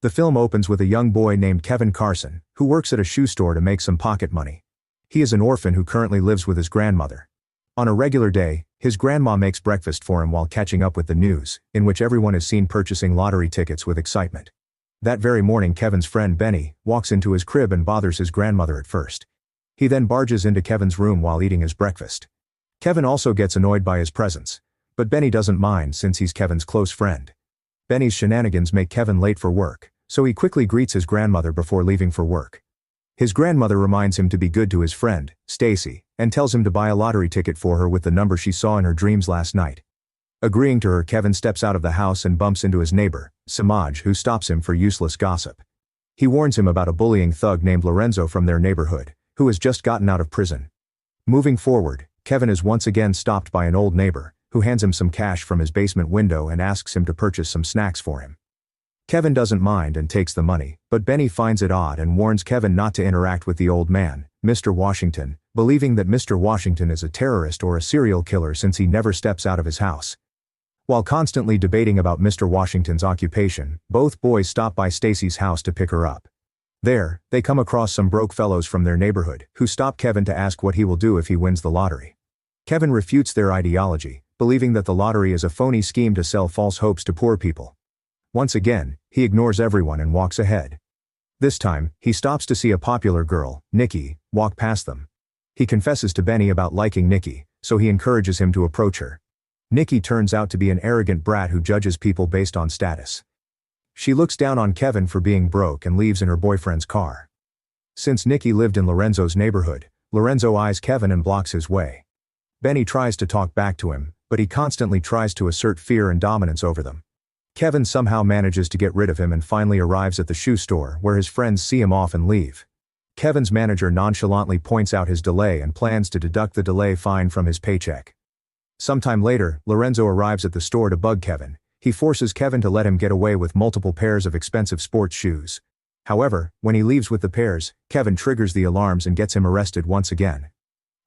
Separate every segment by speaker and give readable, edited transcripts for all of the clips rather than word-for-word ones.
Speaker 1: The film opens with a young boy named Kevin Carson, who works at a shoe store to make some pocket money. He is an orphan who currently lives with his grandmother. On a regular day, his grandma makes breakfast for him while catching up with the news, in which everyone is seen purchasing lottery tickets with excitement. That very morning, Kevin's friend Benny walks into his crib and bothers his grandmother at first. He then barges into Kevin's room while eating his breakfast. Kevin also gets annoyed by his presence, but Benny doesn't mind since he's Kevin's close friend. Benny's shenanigans make Kevin late for work, so he quickly greets his grandmother before leaving for work. His grandmother reminds him to be good to his friend, Stacy, and tells him to buy a lottery ticket for her with the number she saw in her dreams last night. Agreeing to her, Kevin steps out of the house and bumps into his neighbor, Samaj, who stops him for useless gossip. He warns him about a bullying thug named Lorenzo from their neighborhood, who has just gotten out of prison. Moving forward, Kevin is once again stopped by an old neighbor, who hands him some cash from his basement window and asks him to purchase some snacks for him. Kevin doesn't mind and takes the money, but Benny finds it odd and warns Kevin not to interact with the old man, Mr. Washington, believing that Mr. Washington is a terrorist or a serial killer since he never steps out of his house. While constantly debating about Mr. Washington's occupation, both boys stop by Stacy's house to pick her up. There, they come across some broke fellows from their neighborhood, who stop Kevin to ask what he will do if he wins the lottery. Kevin refutes their ideology, believing that the lottery is a phony scheme to sell false hopes to poor people. Once again, he ignores everyone and walks ahead. This time, he stops to see a popular girl, Nikki, walk past them. He confesses to Benny about liking Nikki, so he encourages him to approach her. Nikki turns out to be an arrogant brat who judges people based on status. She looks down on Kevin for being broke and leaves in her boyfriend's car. Since Nikki lived in Lorenzo's neighborhood, Lorenzo eyes Kevin and blocks his way. Benny tries to talk back to him, but he constantly tries to assert fear and dominance over them. Kevin somehow manages to get rid of him and finally arrives at the shoe store where his friends see him off and leave. Kevin's manager nonchalantly points out his delay and plans to deduct the delay fine from his paycheck. Sometime later, Lorenzo arrives at the store to bug Kevin. He forces Kevin to let him get away with multiple pairs of expensive sports shoes. However, when he leaves with the pairs, Kevin triggers the alarms and gets him arrested once again.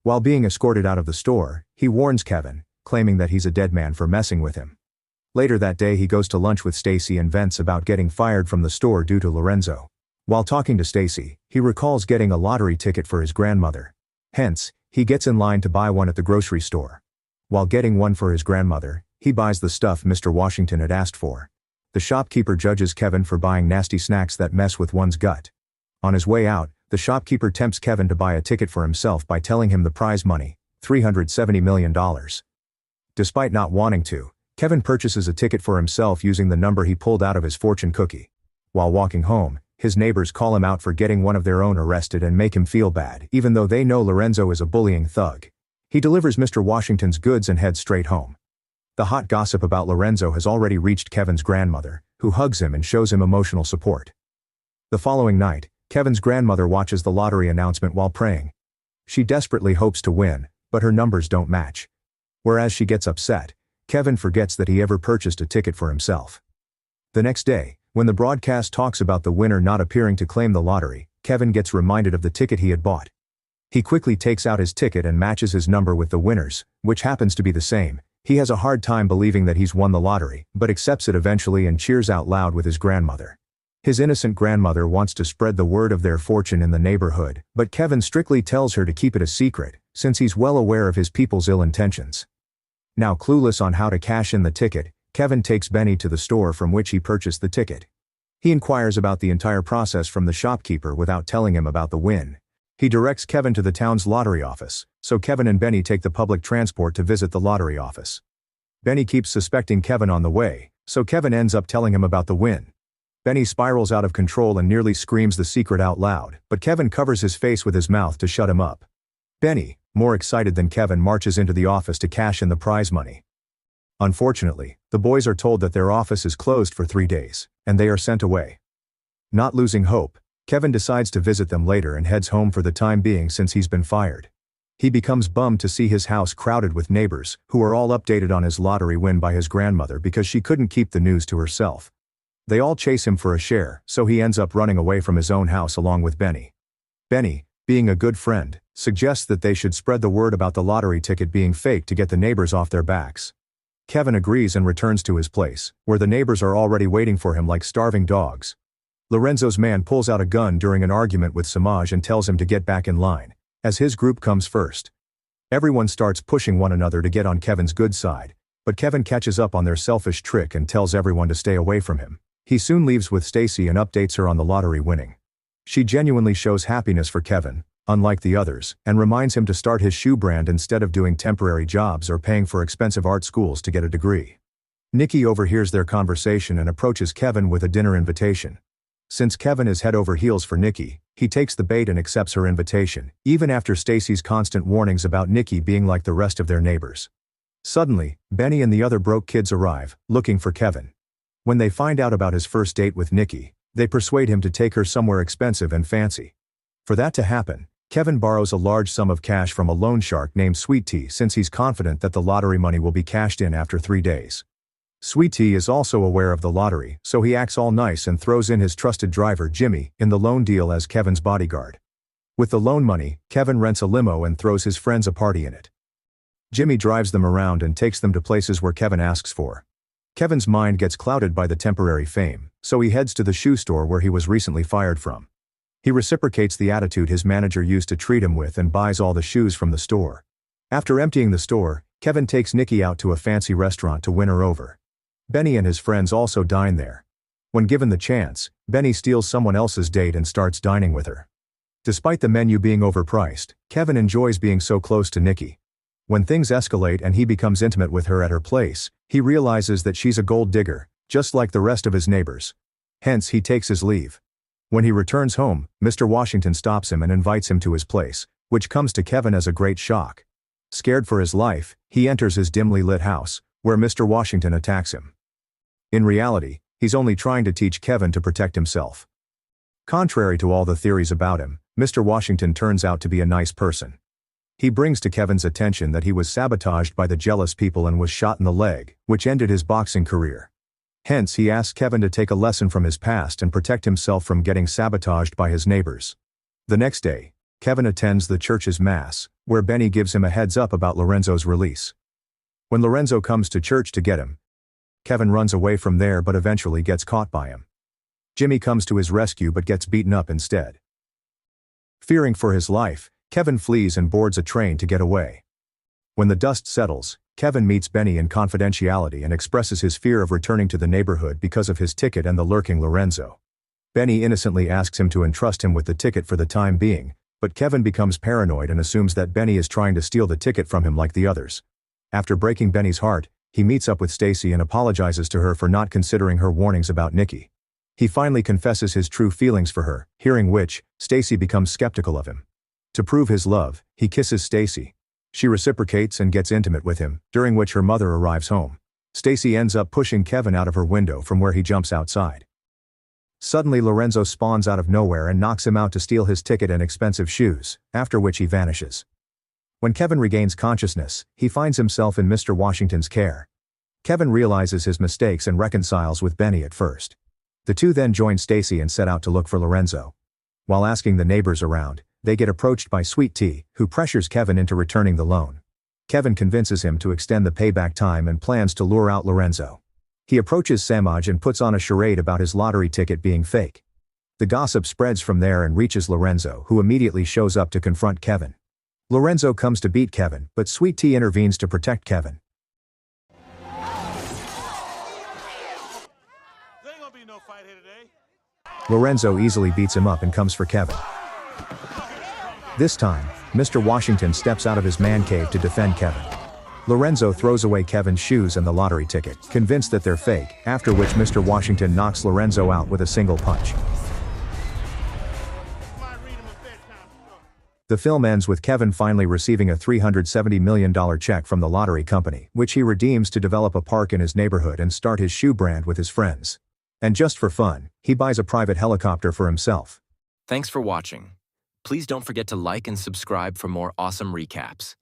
Speaker 1: While being escorted out of the store, he warns Kevin, claiming that he's a dead man for messing with him. Later that day, he goes to lunch with Stacy and vents about getting fired from the store due to Lorenzo. While talking to Stacy, he recalls getting a lottery ticket for his grandmother. Hence, he gets in line to buy one at the grocery store. While getting one for his grandmother, he buys the stuff Mr. Washington had asked for. The shopkeeper judges Kevin for buying nasty snacks that mess with one's gut. On his way out, the shopkeeper tempts Kevin to buy a ticket for himself by telling him the prize money, $370 million. Despite not wanting to, Kevin purchases a ticket for himself using the number he pulled out of his fortune cookie. While walking home, his neighbors call him out for getting one of their own arrested and make him feel bad, even though they know Lorenzo is a bullying thug. He delivers Mr. Washington's goods and heads straight home. The hot gossip about Lorenzo has already reached Kevin's grandmother, who hugs him and shows him emotional support. The following night, Kevin's grandmother watches the lottery announcement while praying. She desperately hopes to win, but her numbers don't match. Whereas she gets upset, Kevin forgets that he ever purchased a ticket for himself. The next day, when the broadcast talks about the winner not appearing to claim the lottery, Kevin gets reminded of the ticket he had bought. He quickly takes out his ticket and matches his number with the winner's, which happens to be the same. He has a hard time believing that he's won the lottery, but accepts it eventually and cheers out loud with his grandmother. His innocent grandmother wants to spread the word of their fortune in the neighborhood, but Kevin strictly tells her to keep it a secret, since he's well aware of his people's ill intentions. Now clueless on how to cash in the ticket, Kevin takes Benny to the store from which he purchased the ticket. He inquires about the entire process from the shopkeeper without telling him about the win. He directs Kevin to the town's lottery office, so Kevin and Benny take the public transport to visit the lottery office. Benny keeps suspecting Kevin on the way, so Kevin ends up telling him about the win. Benny spirals out of control and nearly screams the secret out loud, but Kevin covers his face with his mouth to shut him up. Benny, more excited than Kevin, marches into the office to cash in the prize money. Unfortunately, the boys are told that their office is closed for 3 days, and they are sent away. Not losing hope, Kevin decides to visit them later and heads home for the time being since he's been fired. He becomes bummed to see his house crowded with neighbors, who are all updated on his lottery win by his grandmother because she couldn't keep the news to herself. They all chase him for a share, so he ends up running away from his own house along with Benny. Benny, being a good friend, suggests that they should spread the word about the lottery ticket being fake to get the neighbors off their backs. Kevin agrees and returns to his place, where the neighbors are already waiting for him like starving dogs. Lorenzo's man pulls out a gun during an argument with Samaj and tells him to get back in line, as his group comes first. Everyone starts pushing one another to get on Kevin's good side, but Kevin catches up on their selfish trick and tells everyone to stay away from him. He soon leaves with Stacy and updates her on the lottery winning. She genuinely shows happiness for Kevin, unlike the others, and reminds him to start his shoe brand instead of doing temporary jobs or paying for expensive art schools to get a degree. Nikki overhears their conversation and approaches Kevin with a dinner invitation. Since Kevin is head over heels for Nikki, he takes the bait and accepts her invitation, even after Stacy's constant warnings about Nikki being like the rest of their neighbors. Suddenly, Benny and the other broke kids arrive, looking for Kevin. When they find out about his first date with Nikki, they persuade him to take her somewhere expensive and fancy. For that to happen, Kevin borrows a large sum of cash from a loan shark named Sweet Tea since he's confident that the lottery money will be cashed in after 3 days. Sweet Tea is also aware of the lottery, so he acts all nice and throws in his trusted driver Jimmy in the loan deal as Kevin's bodyguard. With the loan money, Kevin rents a limo and throws his friends a party in it. Jimmy drives them around and takes them to places where Kevin asks for. Kevin's mind gets clouded by the temporary fame, so he heads to the shoe store where he was recently fired from. He reciprocates the attitude his manager used to treat him with and buys all the shoes from the store. After emptying the store, Kevin takes Nikki out to a fancy restaurant to win her over. Benny and his friends also dine there. When given the chance, Benny steals someone else's date and starts dining with her. Despite the menu being overpriced, Kevin enjoys being so close to Nikki. When things escalate and he becomes intimate with her at her place, he realizes that she's a gold digger, just like the rest of his neighbors. Hence, he takes his leave. When he returns home, Mr. Washington stops him and invites him to his place, which comes to Kevin as a great shock. Scared for his life, he enters his dimly lit house, where Mr. Washington attacks him. In reality, he's only trying to teach Kevin to protect himself. Contrary to all the theories about him, Mr. Washington turns out to be a nice person. He brings to Kevin's attention that he was sabotaged by the jealous people and was shot in the leg, which ended his boxing career. Hence, he asks Kevin to take a lesson from his past and protect himself from getting sabotaged by his neighbors. The next day, Kevin attends the church's mass, where Benny gives him a heads up about Lorenzo's release. When Lorenzo comes to church to get him, Kevin runs away from there but eventually gets caught by him. Jimmy comes to his rescue but gets beaten up instead. Fearing for his life, Kevin flees and boards a train to get away. When the dust settles, Kevin meets Benny in confidentiality and expresses his fear of returning to the neighborhood because of his ticket and the lurking Lorenzo. Benny innocently asks him to entrust him with the ticket for the time being, but Kevin becomes paranoid and assumes that Benny is trying to steal the ticket from him like the others. After breaking Benny's heart, he meets up with Stacy and apologizes to her for not considering her warnings about Nikki. He finally confesses his true feelings for her, hearing which, Stacy becomes skeptical of him. To prove his love, he kisses Stacy. She reciprocates and gets intimate with him, during which her mother arrives home. Stacy ends up pushing Kevin out of her window from where he jumps outside. Suddenly Lorenzo spawns out of nowhere and knocks him out to steal his ticket and expensive shoes, after which he vanishes. When Kevin regains consciousness, he finds himself in Mr. Washington's care. Kevin realizes his mistakes and reconciles with Benny at first. The two then join Stacy and set out to look for Lorenzo. While asking the neighbors around, they get approached by Sweet Tea, who pressures Kevin into returning the loan. Kevin convinces him to extend the payback time and plans to lure out Lorenzo. He approaches Samaj and puts on a charade about his lottery ticket being fake. The gossip spreads from there and reaches Lorenzo, who immediately shows up to confront Kevin. Lorenzo comes to beat Kevin, but Sweet Tea intervenes to protect Kevin. Lorenzo easily beats him up and comes for Kevin. This time, Mr. Washington steps out of his man cave to defend Kevin. Lorenzo throws away Kevin's shoes and the lottery ticket, convinced that they're fake, after which Mr. Washington knocks Lorenzo out with a single punch. The film ends with Kevin finally receiving a $370 million check from the lottery company, which he redeems to develop a park in his neighborhood and start his shoe brand with his friends. And just for fun, he buys a private helicopter for himself.
Speaker 2: Thanks for watching. Please don't forget to like and subscribe for more awesome recaps.